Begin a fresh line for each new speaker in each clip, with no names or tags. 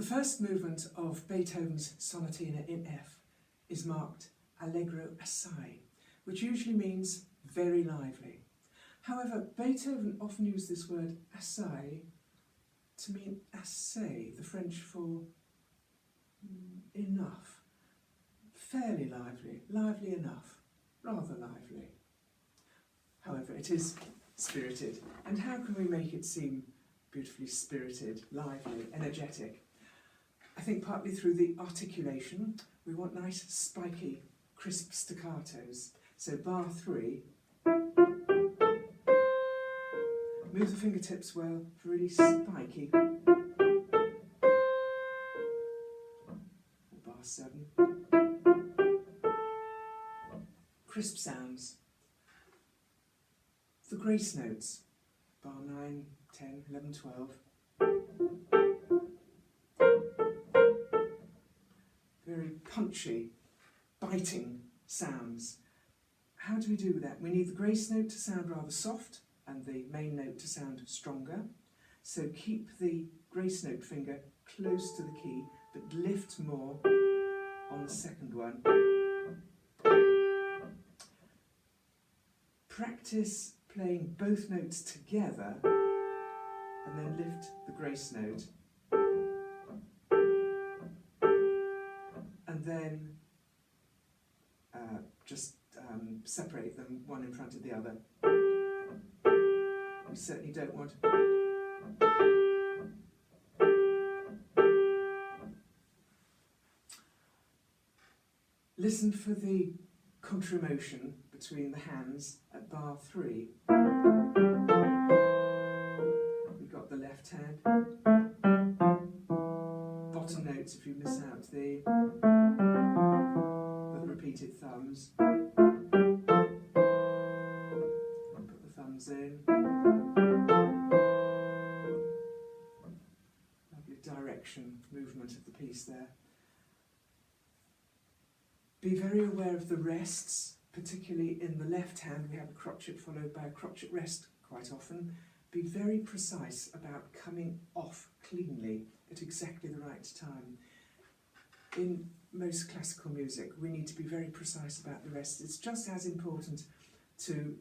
The first movement of Beethoven's Sonatina in F is marked allegro assai, which usually means very lively. However, Beethoven often used this word assai to mean assez, the French for enough, fairly lively, lively enough, rather lively. However, it is spirited, and how can we make it seem beautifully spirited, lively, energetic? I think partly through the articulation. We want nice, spiky, crisp staccatos. So bar 3, move the fingertips well for really spiky. Bar 7, crisp sounds. The grace notes, bar 9, 10, 11, 12. Very punchy, biting sounds. How do we do that? We need the grace note to sound rather soft and the main note to sound stronger. So keep the grace note finger close to the key, but lift more on the second one. Practice playing both notes together and then lift the grace note. And then just separate them one in front of the other. We certainly don't want listen for the contramotion between the hands at bar 3. We've got the left hand. Bottom notes if you miss out the repeated thumbs. And put the thumbs in. Lovely direction, movement of the piece there. Be very aware of the rests, particularly in the left hand. We have a crotchet followed by a crotchet rest quite often. Be very precise about coming off cleanly at exactly the right time. In most classical music, we need to be very precise about the rest. It's just as important to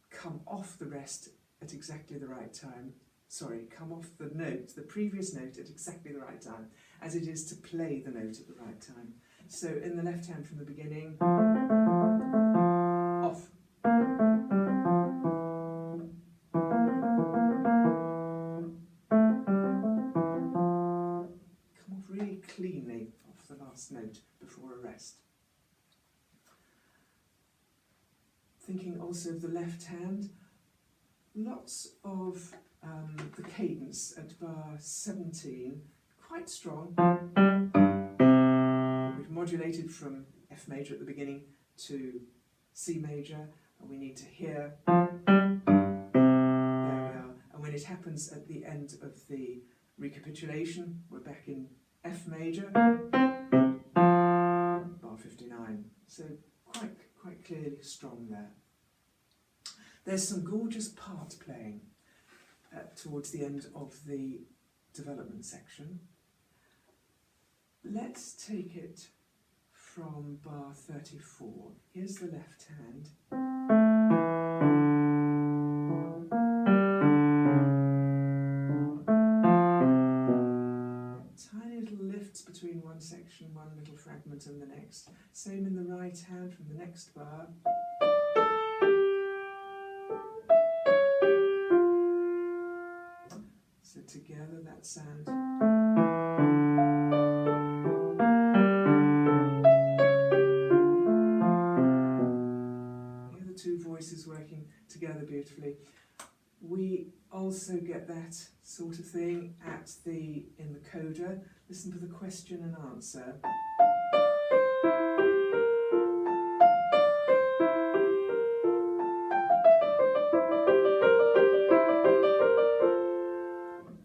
come off the rest at exactly the right time. Sorry, come off the note, the previous note at exactly the right time, as it is to play the note at the right time. So in the left hand from the beginning, off. Come off really cleanly off the last note before a rest. Thinking also of the left hand, lots of the cadence at bar 17, quite strong. We've modulated from F major at the beginning to C major, and we need to hear. There we are. And when it happens at the end of the recapitulation, we're back in F major, bar 59. So quite clearly strong there. There's some gorgeous part playing towards the end of the development section. Let's take it from bar 34. Here's the left hand. Tiny little lifts between one section, one little fragment and the next. Same in the right hand from the next bar. So together that sound. Hear the two voices working together beautifully. We also get that sort of thing in the coda. Listen for the question and answer.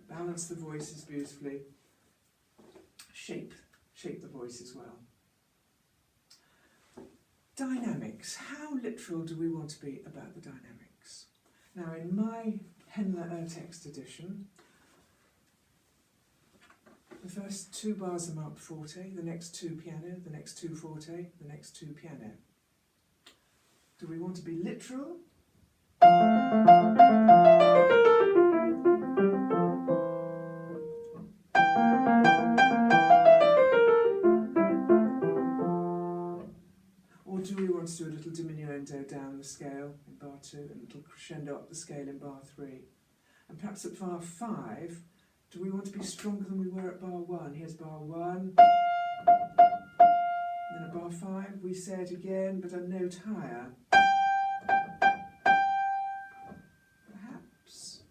Balance the voices beautifully. Shape the voice as well. Dynamics. How literal do we want to be about the dynamics? Now in my Henle text edition, The first 2 bars are marked forte, the next 2 piano, the next 2 forte, the next 2 piano. Do we want to be literal? Or do we want to do a little diminuendo down the scale in bar 2 and a little crescendo up the scale in bar 3? And perhaps at bar 5, do we want to be stronger than we were at bar 1? Here's bar 1. Then at bar 5 we say it again, but a note higher. Perhaps.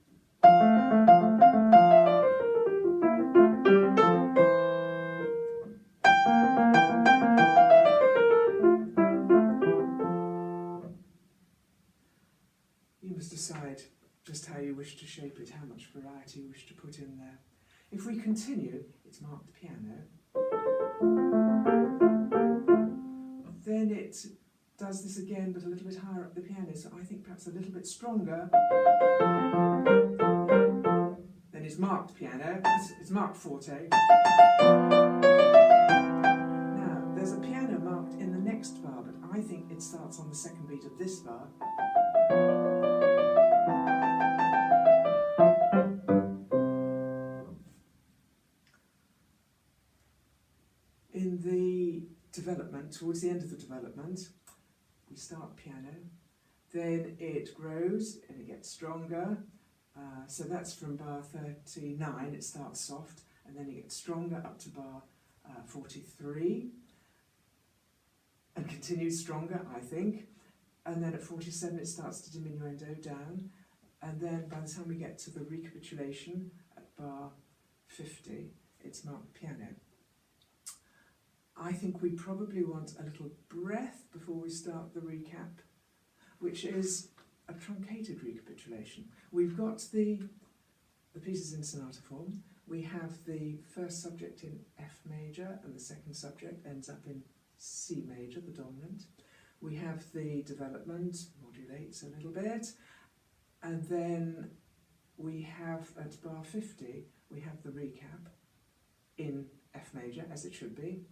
You must decide just how you wish to shape it, how much variety you wish to put in there. If we continue, it's marked piano. Then it does this again, but a little bit higher up the piano, so I think perhaps a little bit stronger. Then it's marked piano, it's marked forte. Now, there's a piano marked in the next bar, but I think it starts on the second beat of this bar. In the development, towards the end of the development, we start piano, then it grows and it gets stronger, so that's from bar 39, it starts soft, and then it gets stronger up to bar 43, and continues stronger, I think, and then at 47 it starts to diminuendo down, and then by the time we get to the recapitulation at bar 50, it's marked piano. I think we probably want a little breath before we start the recap, which is a truncated recapitulation. We've got the pieces in sonata form. We have the first subject in F major and the second subject ends up in C major, the dominant. We have the development, modulates a little bit, and then we have at bar 50, we have the recap in F major, as it should be,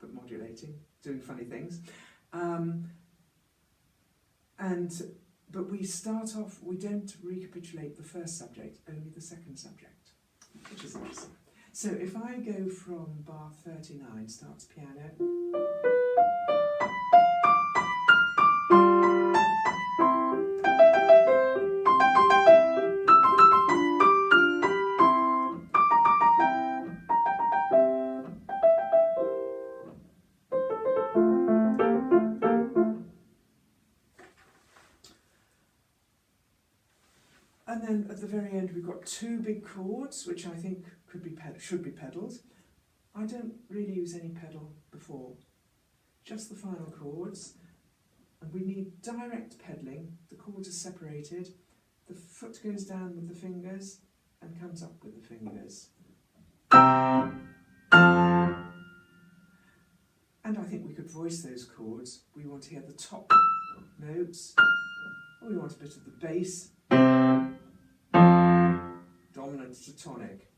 but modulating, doing funny things. But we start off, we don't recapitulate the first subject, only the second subject, which is interesting. So if I go from bar 39, starts piano, and then at the very end we've got 2 big chords, which I think should be pedals. I don't really use any pedal before, just the final chords, and we need direct pedaling. The chords are separated, the foot goes down with the fingers and comes up with the fingers. And I think we could voice those chords. We want to hear the top notes, or we want a bit of the bass, dominant to tonic.